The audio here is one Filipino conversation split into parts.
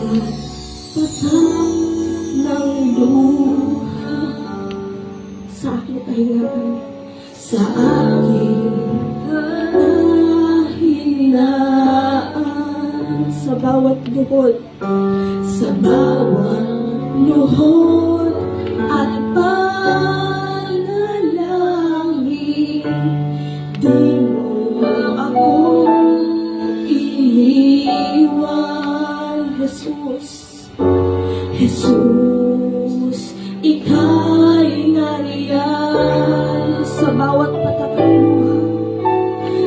patang ng luha sa aking kahingaan, sa aking kahinaan, sa bawat luhod, sa bawat luhod at panalangin. Di mo akong iniwan, Jesus. Jesus, ika'y nariyan sa bawat patak ng luha,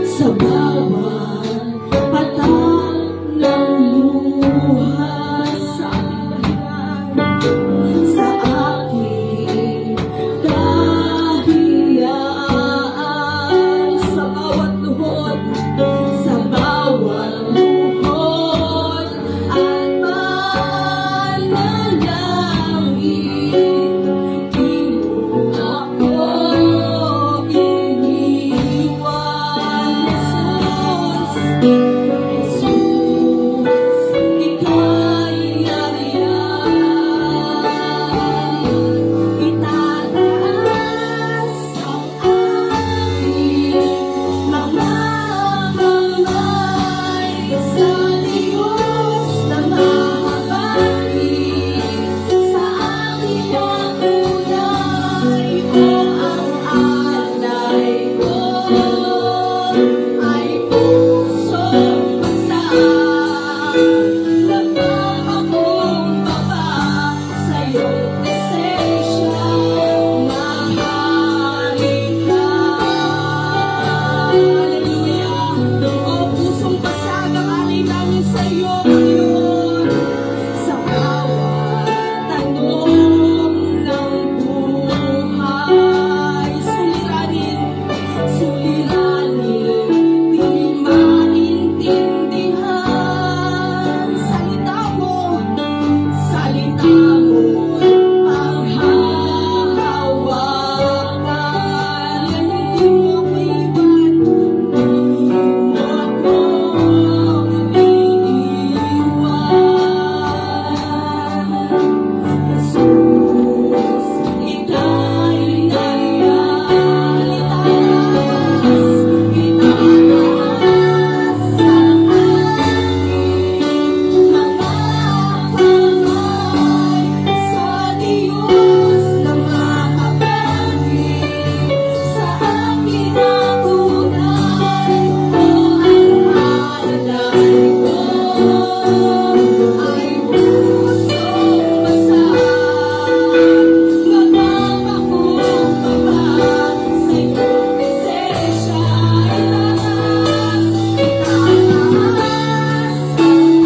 sa bawat patak ng luha sa aking kahinaan, sa aking kahiyaan, sa bawat luhod, sa bawat luhod at panalangin. Di mo ako iniwan, Jesus. Jesus, ika'y nariyan. Itataas ang aking mga kamay sa Diyos na mahabagin, sa aking tunay o ang alay ko ay pusong basang. Nagpapakumbaba sa iyong presensya, mahalin ka. Hallelujah. O pusong basag ang alay namin sa iyo, Panginoon, sa bawat tanong ng buhay. Suliranin, di maintindihan. Salita mo, panghahawakan. Hindi mo ako iwan, di mo ako iniwan. Jesus, ika'y nariyan. Itataas ang aking mga kamay sa Diyos na mahabagin, sa akin na tunay o ang alay ko ay pusong basag. Nagpapakumbaba sa iyong presensya, itaas ang aking mga kamay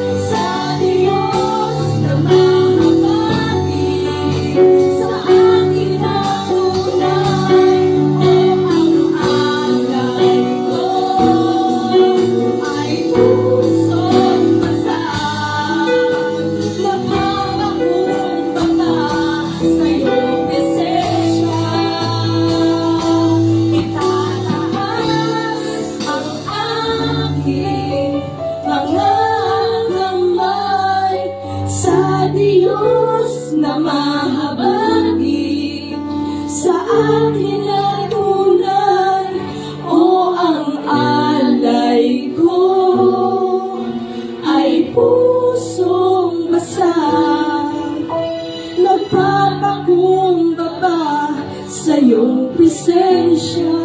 sa Diyos na mahabagin, sa akin na tunay o ang alay ko ay pusong basag. Nagpapakumbaba sa iyong presensya, itataas ang aking mga kamay sa Diyos na mahabagin, sa akin na tunay o ang alay ko ay pusong basag. Nagpapakumbaba sa iyong presensya.